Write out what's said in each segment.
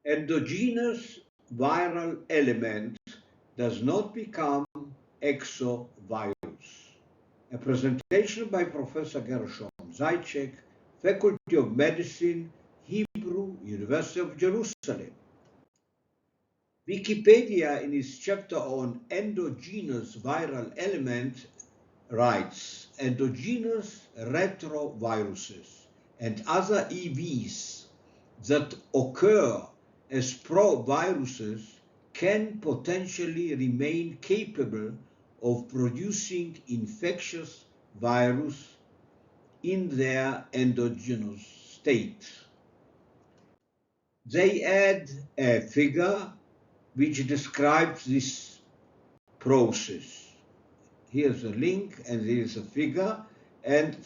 Endogenous viral element does not become exovirus. A presentation by Professor Gershom Zaitchik, Faculty of Medicine, Hebrew, University of Jerusalem. Wikipedia, in its chapter on endogenous viral element, writes, endogenous retroviruses and other EVs that occur as proviruses can potentially remain capable of producing infectious virus in their endogenous state. They add a figure which describes this process. Here's a link and here's a figure, and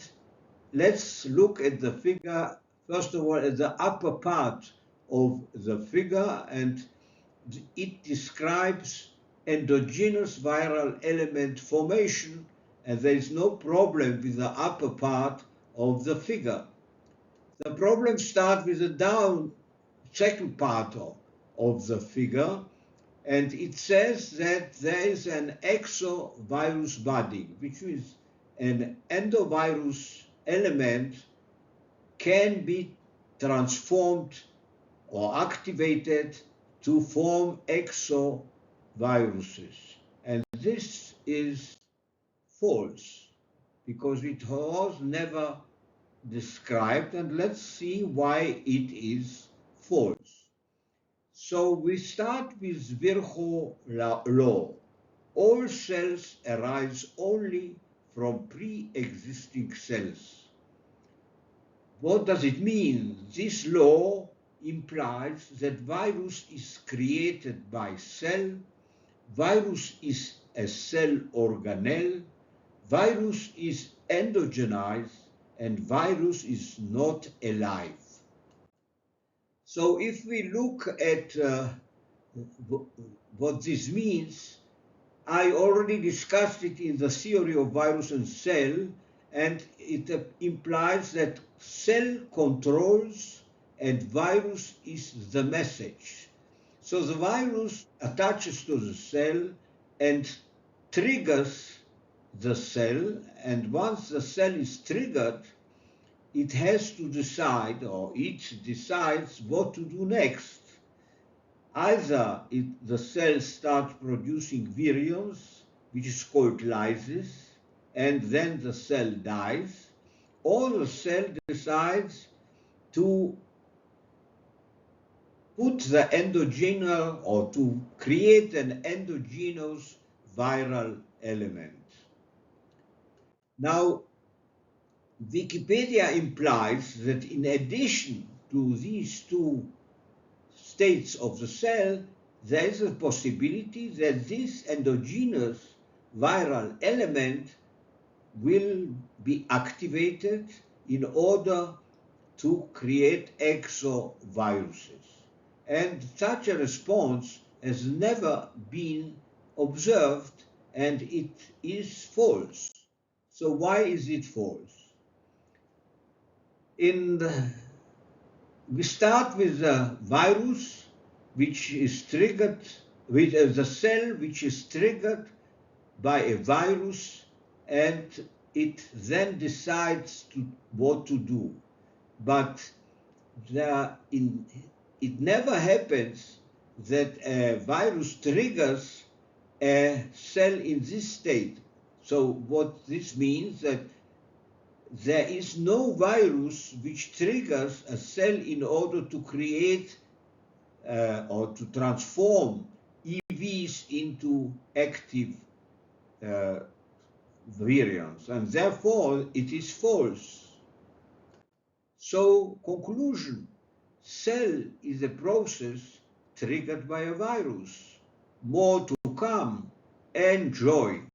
let's look at the figure first of all at the upper part of the figure, and it describes endogenous viral element formation, and there is no problem with the upper part of the figure. The problem starts with the second part of the figure, and it says that there is an exovirus body, which is an endovirus element can be transformed or activated to form exoviruses. And this is false because it was never described, and let's see why it is false. So we start with Virchow law. All cells arise only from pre-existing cells. What does it mean? This law implies that virus is created by cell, virus is a cell organelle, virus is endogenized, and virus is not alive. So if we look at what this means, I already discussed it in the theory of virus and cell, and it implies that cell controls and virus is the message. So the virus attaches to the cell and triggers the cell, and once the cell is triggered, it has to decide, or it decides what to do next. Either the cell starts producing virions, which is called lysis, and then the cell dies, or the cell decides to put the endogenous or to create an endogenous viral element. Now, Wikipedia implies that in addition to these two states of the cell, there is a possibility that this endogenous viral element will be activated in order to create exoviruses. And such a response has never been observed, and it is false. So why is it false? We start with the virus, which is triggered, with the cell which is triggered by a virus, and it then decides what to do. But it never happens that a virus triggers a cell in this state. So what this means that there is no virus which triggers a cell in order to create or to transform EVs into active virions, and therefore it is false. So, conclusion, cell is a process triggered by a virus. More to come. Enjoy.